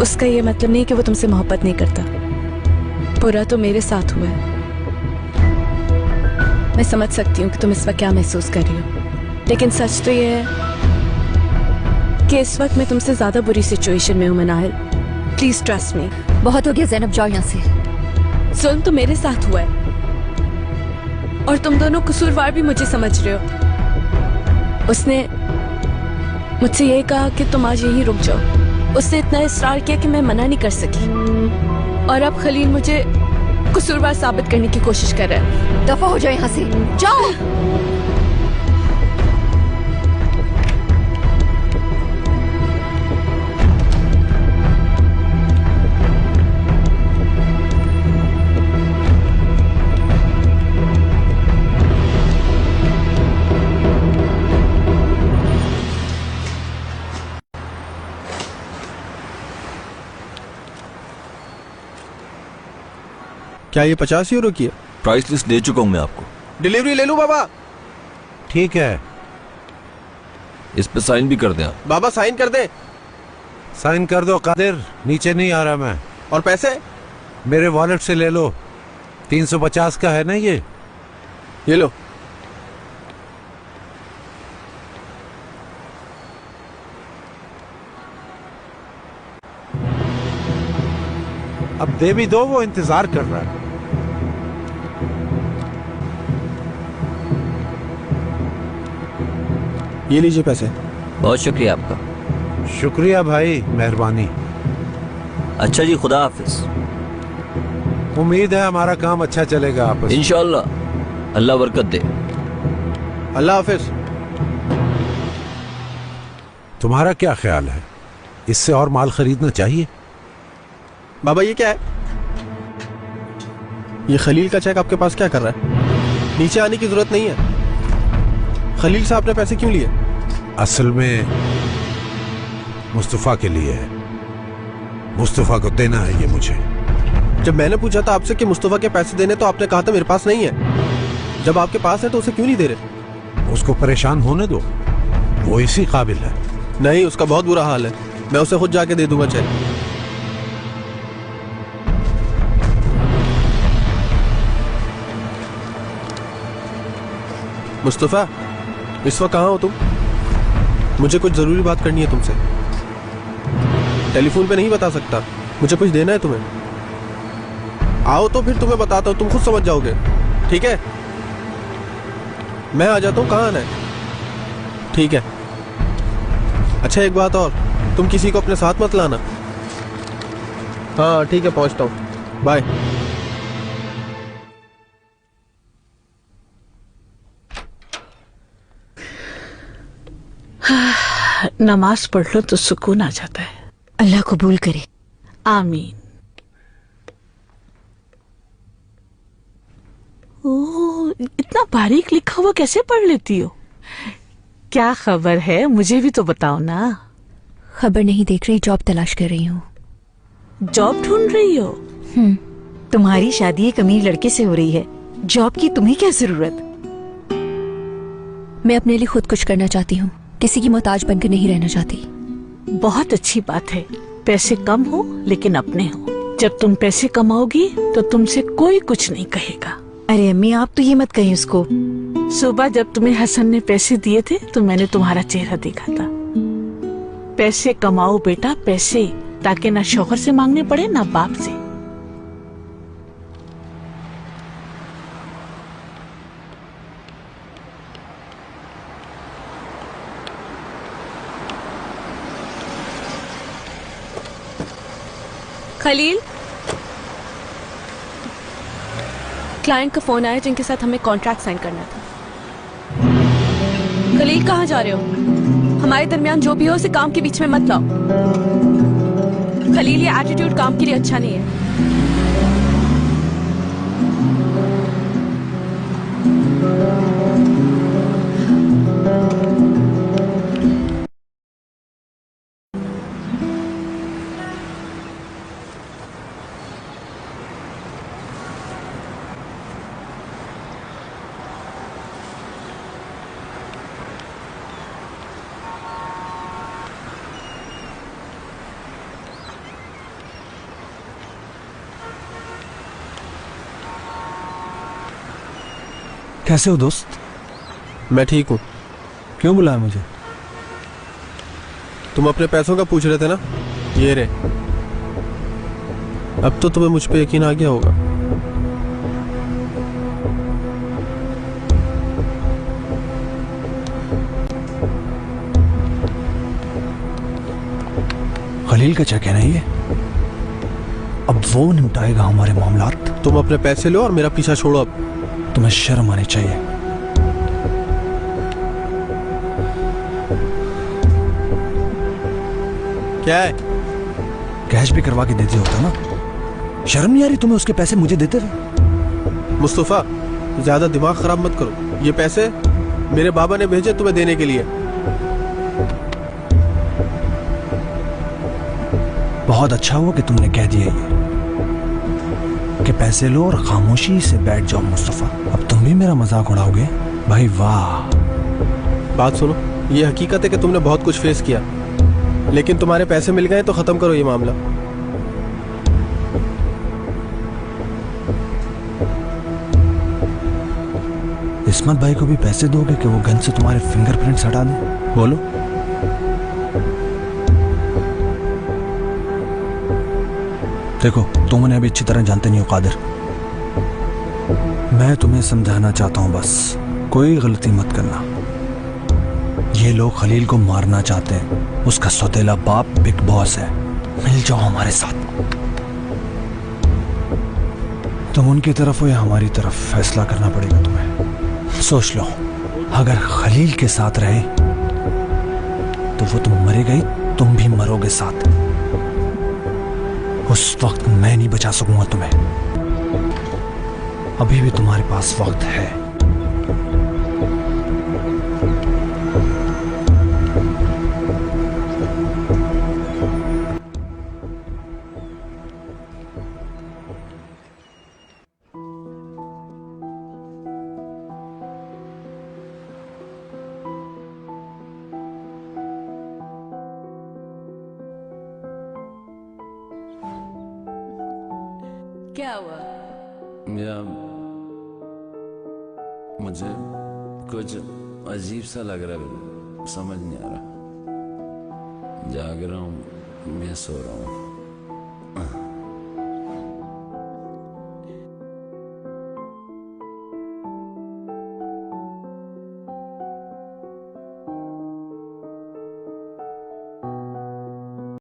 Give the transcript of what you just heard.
उसका ये मतलब नहीं कि वो तुमसे मोहब्बत नहीं करता। बुरा तो मेरे साथ हुआ है। मैं समझ सकती हूँ कि तुम इस वक्त क्या महसूस कर रही हो, लेकिन सच तो ये है कि इस वक्त मैं तुमसे ज्यादा बुरी सिचुएशन में हूँ मनाहिल। Please trust me. बहुत हो गया ज़ैनब, जाओ यहाँ से। जुल्म तो मेरे साथ हुआ है और तुम दोनों कसूरवार भी मुझे समझ रहे हो। उसने मुझसे यही कहा कि तुम आज यहीं रुक जाओ। उसने इतना इसरार किया कि मैं मना नहीं कर सकी और अब खलील मुझे कसूरवार साबित करने की कोशिश कर रहा है। दफा हो जाओ यहाँ से, जाओ। क्या ये 50 यूरो की है? प्राइस लिस्ट दे चुका हूं मैं आपको। डिलीवरी ले लूं बाबा? ठीक है, इस पे साइन भी कर दें आप। बाबा साइन कर दे। साइन कर दो कादिर, नीचे नहीं आ रहा मैं। और पैसे? मेरे वॉलेट से ले लो, 350 का है ना ये लो। अब दे भी दो, वो इंतजार कर रहा है। ये लीजिए पैसे। बहुत शुक्रिया आपका। शुक्रिया भाई, मेहरबानी। अच्छा जी, खुदा हाफिज। उम्मीद है हमारा काम अच्छा चलेगा आपस में। इंशाअल्लाह, अल्लाह बरकत दे। अल्लाह हाफिज। तुम्हारा क्या ख्याल है, इससे और माल खरीदना चाहिए? बाबा ये क्या है? ये खलील का चेक आपके पास क्या कर रहा है? नीचे आने की जरूरत नहीं है। खलील साहब ने पैसे क्यों लिए? असल में मुस्तफा के लिए है। मुस्तफा को देना है ये मुझे। जब मैंने पूछा था आपसे कि मुस्तफा के पैसे देने, तो आपने कहा था मेरे पास नहीं है। जब आपके पास है तो उसे क्यों नहीं दे रहे? उसको परेशान होने दो, वो इसी काबिल है। नहीं, उसका बहुत बुरा हाल है। मैं उसे खुद जाके दे दूंगा चेक। मुस्तफा, इस वक्त कहाँ हो तुम? मुझे कुछ जरूरी बात करनी है तुमसे। टेलीफोन पे नहीं बता सकता, मुझे कुछ देना है तुम्हें। आओ तो फिर तुम्हें बताता हूँ, तुम खुद समझ जाओगे। ठीक है, मैं आ जाता हूँ। कहाँ आना है? ठीक है। अच्छा एक बात और, तुम किसी को अपने साथ मत लाना। हाँ ठीक है, पहुँचता हूँ। बाय। नमाज पढ़ लो तो सुकून आ जाता है। अल्लाह कबूल करे। आमीन। ओह, इतना बारीक लिखा हुआ कैसे पढ़ लेती हो? क्या खबर है, मुझे भी तो बताओ ना। खबर नहीं देख रही, जॉब तलाश कर रही हूँ। जॉब ढूंढ रही हो? तुम्हारी शादी एक अमीर लड़के से हो रही है, जॉब की तुम्हें क्या जरूरत? मैं अपने लिए खुद कुछ करना चाहती हूँ, किसी की मोहताज बनकर नहीं रहना चाहती। बहुत अच्छी बात है। पैसे कम हो लेकिन अपने हो। जब तुम पैसे कमाओगी तो तुमसे कोई कुछ नहीं कहेगा। अरे अम्मी, आप तो ये मत कहीं उसको। सुबह जब तुम्हें हसन ने पैसे दिए थे तो मैंने तुम्हारा चेहरा देखा था। पैसे कमाओ बेटा, पैसे, ताकि ना शौहर से मांगने पड़े ना बाप से। खलील, क्लाइंट का फोन आया जिनके साथ हमें कॉन्ट्रैक्ट साइन करना था। खलील कहाँ जा रहे हो? हमारे दरमियान जो भी हो उसे काम के बीच में मत लाओ। खलील, ये एटीट्यूड काम के लिए अच्छा नहीं है। कैसे हो दोस्त? मैं ठीक हूँ। क्यों बुलाया मुझे? तुम अपने पैसों का पूछ रहे थे ना, ये रे। अब तो तुम्हें मुझ पे यकीन आ गया होगा। खलील का चेक है ना ये? अब वो निपटाएगा हमारे मामलात। तुम अपने पैसे लो और मेरा पीछा छोड़ो अब। तुम्हें शर्म आनी चाहिए। क्या है? कैश भी करवा के देती होता ना। शर्म नहीं आ रही तुम्हें उसके पैसे मुझे देते हुए? मुस्तफा, ज्यादा दिमाग खराब मत करो। ये पैसे मेरे बाबा ने भेजे तुम्हें देने के लिए। बहुत अच्छा हुआ कि तुमने कह दिया ये कि पैसे लो और खामोशी से बैठ जाओ। मुस्तफा, अब तुम भी मेरा मजाक उड़ाओगे? भाई वाह। बात सुनो, ये हकीकत है कि तुमने बहुत कुछ फेस किया, लेकिन तुम्हारे पैसे मिल गए तो खत्म करो ये मामला। इस्मत भाई को भी पैसे दोगे कि वो गन से तुम्हारे फिंगरप्रिंट्स हटा दे? बोलो। देखो, तुम उन्हें अभी अच्छी तरह जानते नहीं हो कादिर। मैं तुम्हें समझाना चाहता हूं, बस कोई गलती मत करना। ये लोग खलील को मारना चाहते हैं। उसका सौतेला बाप बिग बॉस है। मिल जाओ हमारे साथ। तुम उनकी तरफ हो या हमारी तरफ, फैसला करना पड़ेगा तुम्हें। सोच लो, अगर खलील के साथ रहे तो वो तुम मरे गई, तुम भी मरोगे साथ। उस वक्त मैं नहीं बचा सकूंगा तुम्हें। अभी भी तुम्हारे पास वक्त है। क्या हुआ? या मुझे कुछ अजीब सा लग रहा है, समझ नहीं आ रहा। जाग रहा हूँ या सो रहा हूँ।